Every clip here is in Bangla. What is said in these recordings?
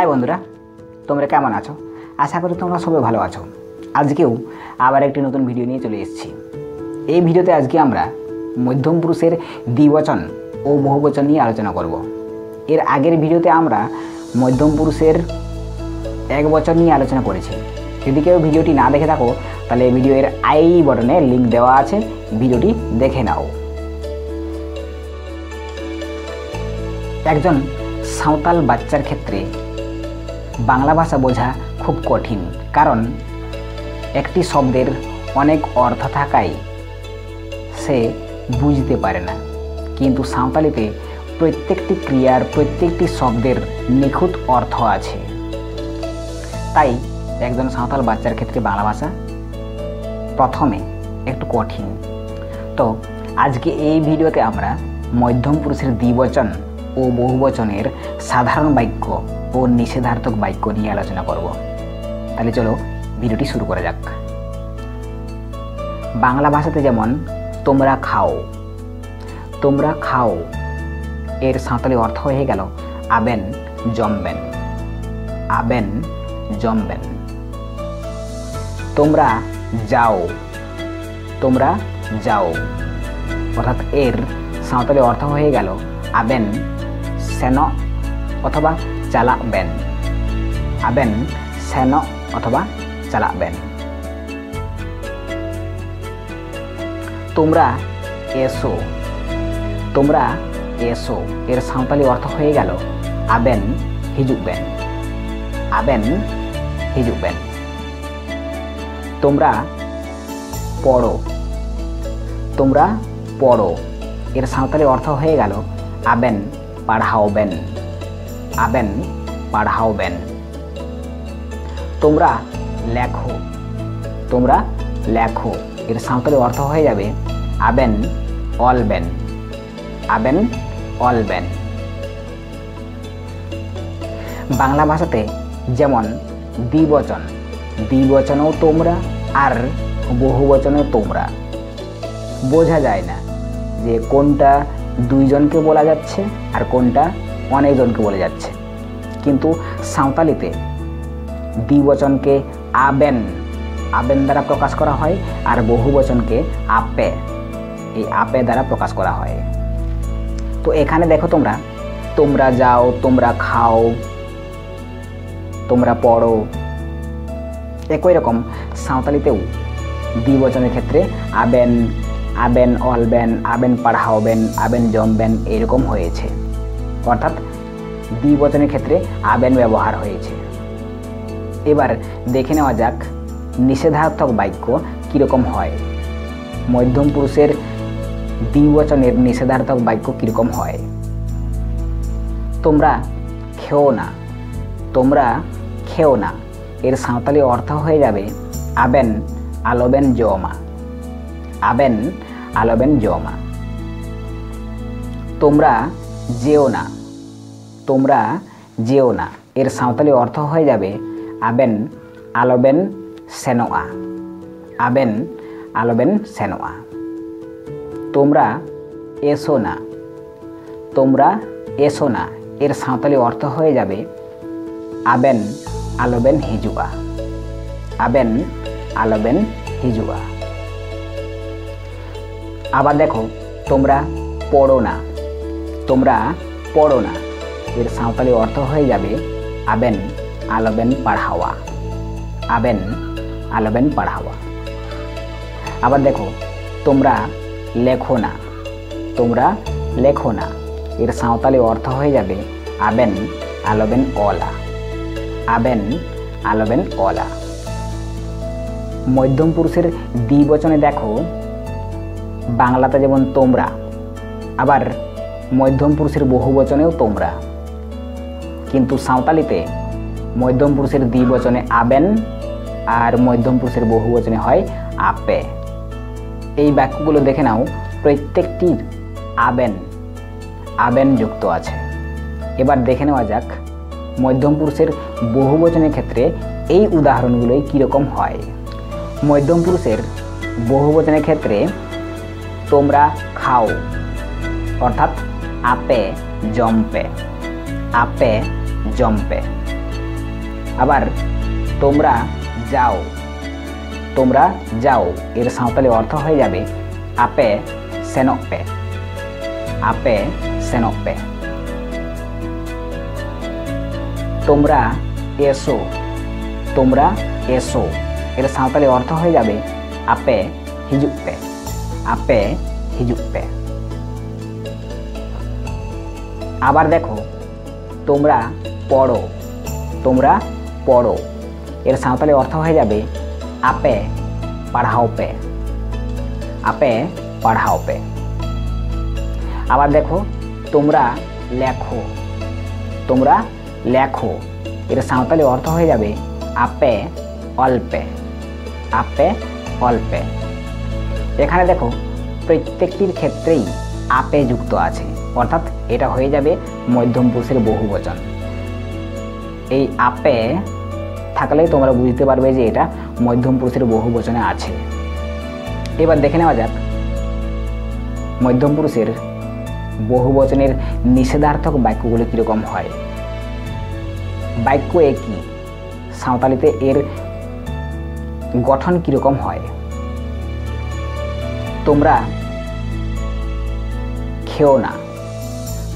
হাই বন্ধুরা, তোমরা কেমন আছো? আশা করি তোমরা সবাই ভালো আছো। আজকেও আবার একটি নতুন ভিডিও নিয়ে চলে এসেছি। এই ভিডিওতে আজকে আমরা মধ্যম পুরুষের দ্বিবচন ও বহুবচন নিয়ে আলোচনা করব। এর আগের ভিডিওতে আমরা মধ্যম পুরুষের একবচন নিয়ে আলোচনা করেছি। যদি কেউ ভিডিওটি না দেখে থাকো তাহলে ভিডিওর আই বটনে লিঙ্ক দেওয়া আছে, ভিডিওটি দেখে নাও। একজন সাঁওতাল বাচ্চার ক্ষেত্রে বাংলা ভাষা বোঝা খুব কঠিন, কারণ একটি শব্দের অনেক অর্থ থাকায় সে বুঝতে পারে না। কিন্তু সাঁওতালিতে প্রত্যেকটি ক্রিয়ার প্রত্যেকটি শব্দের নিখুঁত অর্থ আছে। তাই একজন সাঁওতাল বাচ্চার ক্ষেত্রে বাংলা ভাষা প্রথমে একটু কঠিন। তো আজকে এই ভিডিওতে আমরা মধ্যম পুরুষের দ্বিবচন ও বহুবচনের সাধারণ বাক্য ও নিষেধার্থক বাক্য নিয়ে আলোচনা করব। তাহলে চলো ভিডিওটি শুরু করা যাক। বাংলা ভাষাতে যেমন তোমরা খাও, তোমরা খাও এর সাঁওতালি অর্থ হয়ে গেল আবেন জমবেন, আবেন জমবেন। তোমরা যাও, তোমরা যাও অর্থাৎ এর সাঁওতালি অর্থ হয়ে গেল আবেন সেন অথবা চালাবেন, আবেন সেন অথবা চালাবেন। তোমরা এসো, তোমরা এসো এর সাঁওতালি অর্থ হয়ে গেল আবেন হিজুবেন, আবেন হিজুবেন। তোমরা পড়ো, তোমরা পড়ো এর সাঁওতালি অর্থ হয়ে গেল আবেন পাড়হাওবেন, আবেন পাড়হাওবেন। তোমরা লেখো, তোমরা লেখো এর সাঁওতালি অর্থ হয়ে যাবে আবেন অলবেন, আবেন অলবেন। বাংলা ভাষাতে যেমন দ্বিবচন, দ্বিবচনেও তোমরা আর বহুবচনেও তোমরা। বোঝা যায় না যে কোনটা দুইজনকে বলা যাচ্ছে আর কোনটা অনেকজনকে বলা যাচ্ছে। কিন্তু সাঁওতালিতে দ্বিবচনকে আবেন, আবেন দ্বারা প্রকাশ করা হয়, আর বহুবচনকে আপে, এই আপে দ্বারা প্রকাশ করা হয়। তো এখানে দেখো তোমরা, তোমরা যাও, তোমরা খাও, তোমরা পড়ো। একই রকম সাঁওতালিতেও দ্বিবচনের ক্ষেত্রে আবেন, আবেন অলবেন, আবেন পাড়হাওবেন, আবেন জমবেন এরকম হয়েছে। অর্থাৎ দ্বিবচনের ক্ষেত্রে আবেন ব্যবহার হয়েছে। এবার দেখে নেওয়া যাক নিষেধার্থক বাক্য কীরকম হয়। মধ্যম পুরুষের দ্বিবচনের নিষেধার্থক বাক্য কীরকম হয়। তোমরা খেও না, তোমরা খেও না এর সাঁওতালি অর্থ হয়ে যাবে আবেন আলোবেন জমা, আবেন আলোবেন জমা। তোমরা যেও না, তোমরা যেও না এর সাঁওতালি অর্থ হয়ে যাবে আবেন আলোবেন সেনোয়া, আবেন আলোবেন সেনোয়া। তোমরা এসো না, তোমরা এসো না এর সাঁওতালি অর্থ হয়ে যাবে আবেন আলোবেন হিজুয়া, আবেন আলোবেন হিজুয়া। আবার দেখো তোমরা পড়ো না, তোমরা পড়ো না এর সাঁওতালি অর্থ হয়ে যাবে আবেন আলোবেন পাড়হাওয়া, আবেন আলোবেন পাড়হাওয়া। আবার দেখো তোমরা লেখো না, তোমরা লেখো না এর সাঁওতালি অর্থ হয়ে যাবে আবেন আলোবেন অলা, আবেন আলোবেন অলা। মধ্যম পুরুষের দ্বিবচনে দেখো বাংলাতে যেমন তোমরা, আবার মধ্যম পুরুষের বহুবচনেও তোমরা। কিন্তু সাঁওতালিতে মধ্যম পুরুষের দ্বিবচনে আবেন আর মধ্যম পুরুষের বহুবচনে হয় আপে। এই বাক্যগুলো দেখে নাও, প্রত্যেকটির আবেন, আবেন যুক্ত আছে। এবার দেখে নেওয়া যাক মধ্যম পুরুষের বহুবচনের ক্ষেত্রে এই উদাহরণগুলোই কীরকম হয়। মধ্যম পুরুষের বহুবচনের ক্ষেত্রে তোমরা খাও অর্থাৎ আপে জম্পে, আপে জম্পে। আবার তোমরা যাও, তোমরা যাও এর সাঁওতালি অর্থ হয়ে যাবে আপে সেনক পে, আপে সেনক পে। তোমরা এসো, তোমরা এসো এর সাঁওতালি অর্থ হয়ে যাবে আপে হিজুক পে, আপে হিজুক পে। আবার দেখো তোমরা পড়ো, তোমরা পড়ো এর সাঁওতালি অর্থ হয়ে যাবে আপে পাড়াও পে, আপে পাড়াও পে। আবার দেখো তোমরা লেখো, তোমরা লেখো এর সাঁওতালি অর্থ হয়ে যাবে আপে অল্পে, আপে অল্পে। এখানে দেখো প্রত্যেকটির ক্ষেত্রেই আপে যুক্ত আছে, অর্থাৎ এটা হয়ে যাবে মধ্যম পুরুষের বহুবচন। এই আপে থাকলেই তোমরা বুঝতে পারবে যে এটা মধ্যম পুরুষের বহুবচনে আছে। এবার দেখে নেওয়া যাক মধ্যম পুরুষের বহুবচনের নিষেধার্থক বাক্যগুলো কীরকম হয়। বাক্য একই, সাঁওতালিতে এর গঠন কীরকম হয়। তোমরা খেও না,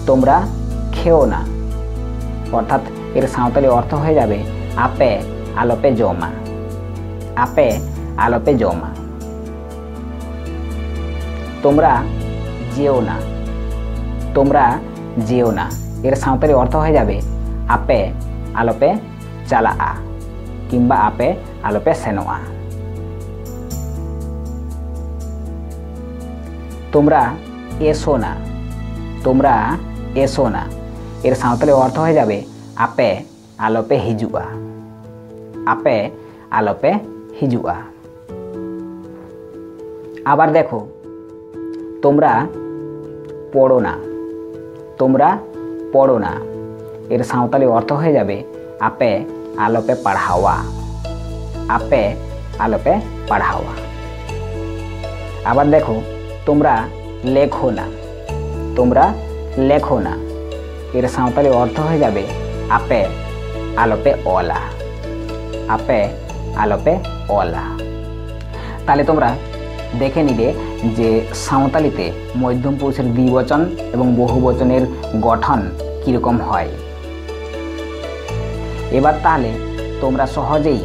তোমরা খেও না, অর্থাৎ এর সাঁওতালি অর্থ হয়ে যাবে আপে আলোপে জমা, আপে আলোপে জমা। তোমরা যেও না, তোমরা যেও না এর সাঁওতালি অর্থ হয়ে যাবে আপে আলোপে চালা আ কিংবা আপে আলোপে সেনোয়া। তোমরা এসো না, তোমরা এসো না এর সাঁওতালি অর্থ হয়ে যাবে আপে আলোপে হিজুয়া, আপে আলোপে হিজুয়া। আবার দেখো তোমরা পড়ো না, তোমরা পড়ো না এর সাঁওতালি অর্থ হয়ে যাবে আপে আলোপে পাড়াওয়া, আপে আলোপে পাড়াওয়া। আবার দেখো তোমরা লেখো না, তোমরা লেখো না এর সাঁওতালি অর্থ হয়ে যাবে আপে আলোপে অলা, আপে আলোপে অলা। তাহলে তোমরা দেখে নিলে যে সাঁওতালিতে মধ্যম পুরুষের দ্বিবচন এবং বহুবচনের গঠন কীরকম হয়। এবার তাহলে তোমরা সহজেই,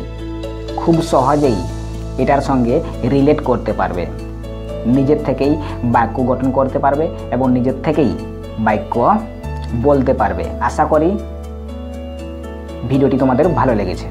খুব সহজেই এটার সঙ্গে রিলেট করতে পারবে, নিজের থেকেই বাক্য গঠন করতে পারবে এবং নিজের থেকেই বাক্য বলতে পারবে। আশা করি ভিডিওটি তোমাদের ভালো লেগেছে।